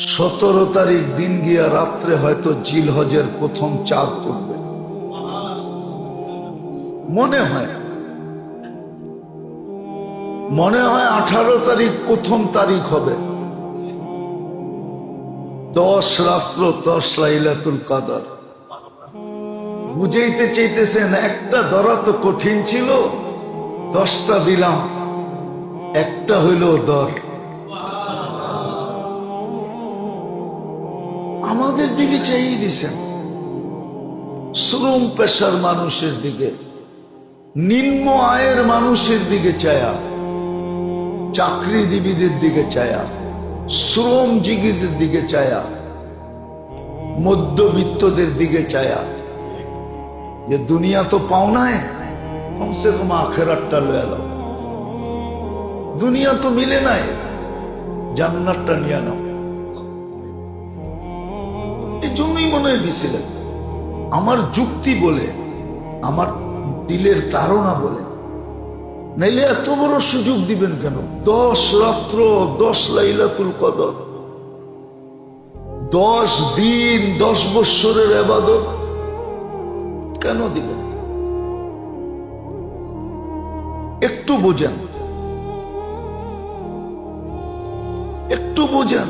17 তারিখ দিন গিয়া রাত্রে হয়তো জিলহজের প্রথম চাঁদ উঠবে মনে হয় 18 তারিখ প্রথম তারিখ হবে 10 রাত্র 10 লাইলাতুল কদর। বুঝাইতে চাইতেছেন একটা ধরা তো কঠিন ছিল, 10টা দিলাম, একটা হইল দর। আমাদের দিকে চাইয়ে দিছেন, শ্রম পেশার মানুষের দিকে, নিম্ন আয়ের মানুষের দিকে চায়া, চাকরিজীবীদের দিকে চায়া, শ্রমজীবীদের দিকে চায়া, মধ্যবিত্তদের দিকে চায়া, যে দুনিয়া তো পাও নাই, কমসে কম আখেরাতটা লয়ে নাও। দুনিয়া তো মিলে নাই, জান্নাতটা নিয়ে নাও। এই জন্যই মনে হয় দিছিলেন, আমার যুক্তি বলে, আমার দিলের ধারণা বলে, নাইলে এত বড় সুযোগ দিবেন কেন? 10 রাত্র 10 লাইলাতুল কদর, 10 দিন 10 বৎসরের ইবাদত কেন দিবেন? একটু বোঝেন, একটু বোঝেন।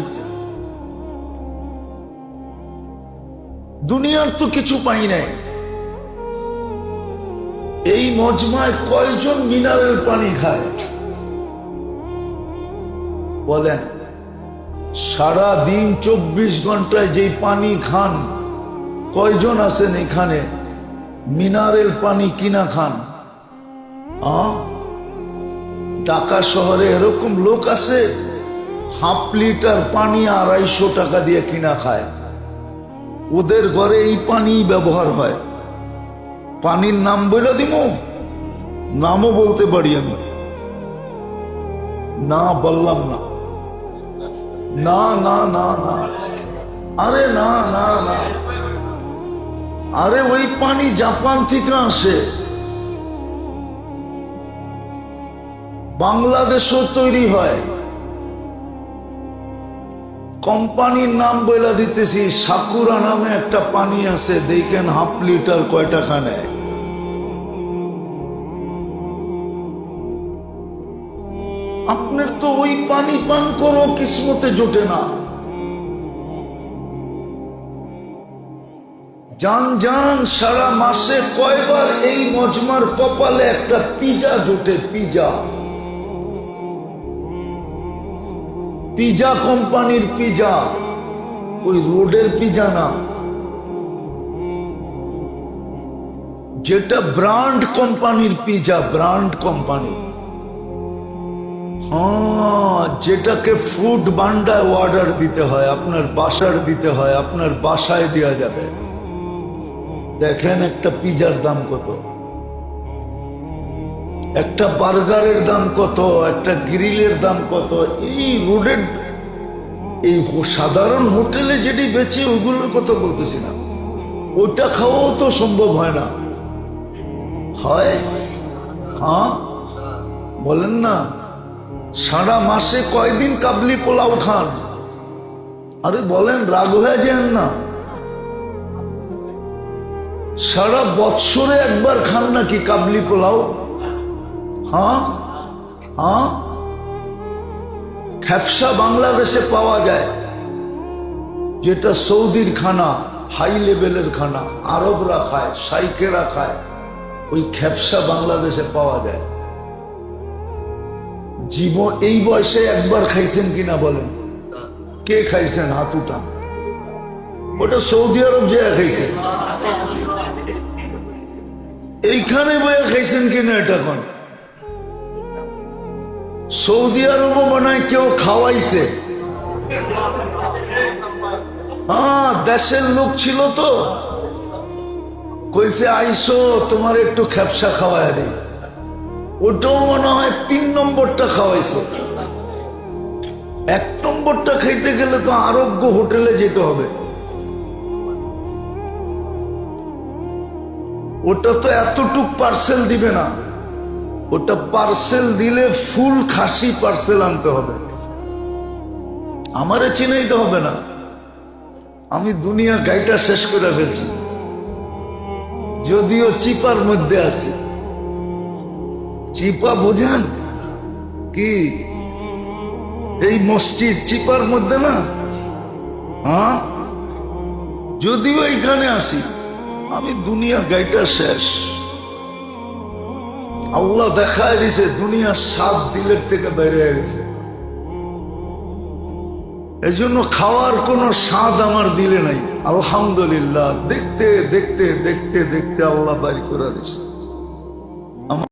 দুনিয়ার তো কিছু পাই নাই। এই মজমায় কয়জন মিনারেল পানি খায় বলেন? সারা দিন 24 ঘন্টায় যেই পানি খান, কয়জন আছেন এখানে মিনারেল পানি কিনা খান? ঢাকা শহরে এরকম লোক আছে হাফ লিটার পানি 250 টাকা দিয়ে কিনা খায়। ওদের ঘরে এই পানি ব্যবহার হয়। পানির নাম বলে দিব, নামও বলতে পারি আমি, না বললাম না, না না না না, আরে না না না, আরে ওই পানি জাপান থেকে আসে, বাংলাদেশও তৈরি হয়। কোম্পানির নাম বলে দিতেছি, সাকুরা নামে একটা পানি আছে, দেখেন হাফ লিটার কয় টাকা নেয়। আপনার তো ওই পানি পান করো কিসমতে জোটে না। জান জান সারা মাসে কয়বার এই মজমার কপালে একটা পিজা জোটে? পিজা, পিজা কোম্পানির পিজা, ওই রোডের পিজা না, যেটা ব্র্যান্ড কোম্পানির পিজা, ব্র্যান্ড কোম্পানি। হ্যাঁ, যেটাকে ফুড বান্ডায় অর্ডার দিতে হয়, আপনার বাসার দিতে হয়, আপনার বাসায় দেওয়া যাবে। দেখেন একটা পিজার দাম কত, একটা বার্গারের দাম কত, একটা গ্রিলের দাম কত। এই রোডের এই সাধারণ হোটেলে যেটি বেচে ওগুলোর কথা বলতেছি না, ওটা খাওয়াও তো সম্ভব হয় না। হয়? হ্যাঁ বলেন না। সারা মাসে কয়দিন কাবলি পোলাও খান? আরে বলেন, রাগ হয়ে যান না। সারা বৎসরে একবার খান নাকি কাবলি পোলাও? হ্যাঁ হ্যাঁ, খেপসা বাংলাদেশে পাওয়া যায়, যেটা সৌদির খানা, হাই লেভেলের খানা, আরবরা খায়, শাইকেরা খায়, ওই খেপসা বাংলাদেশে পাওয়া যায়। জীবন এই বয়সে একবার খাইছেন কিনা বলেন? কে খাইছেন? হাত উঠান। ওটা সৌদি আরব যে খাইছেন, এইখানে বয়ে খাইছেন কিনা এটা কোন? সৌদি আরবও বানায় কেউ খাওয়াইছে। হ্যাঁ, দেশের লোক ছিল তো, কইছে আইসো তোমার একটু খেপসা খাওয়ায় দেয়। ওটাও মনে হয় 3 নম্বরটা খাওয়াইছে। 1 নম্বরটা খাইতে গেলে তো আরোগ্য হোটেলে যেতে হবে। ওটা তো এতটুক পার্সেল দিবে না, ওটা পার্সেল দিলে ফুল খাসি পার্সেল আনতে হবে। আমারে চিনাইতে হবে না, আমি দুনিয়া গাইটা শেষ করে ফেলছি, যদিও চিপার মধ্যে আছে। চিপা বোঝেন কি? এই মসজিদ চিপার মধ্যে না? হ্যাঁ, যদিও এইখানে আসি, আমি দুনিয়া গাইটা শেষ। আল্লাহ দেখায় দিছে দুনিয়ার স্বাদ দিলের থেকে বেড়ে গেছে। এই জন্য খাওয়ার কোনো স্বাদ আমার দিলে নাই। আলহামদুলিল্লাহ, দেখতে দেখতে দেখতে দেখতে আল্লাহ বাড়ি করে দিছে।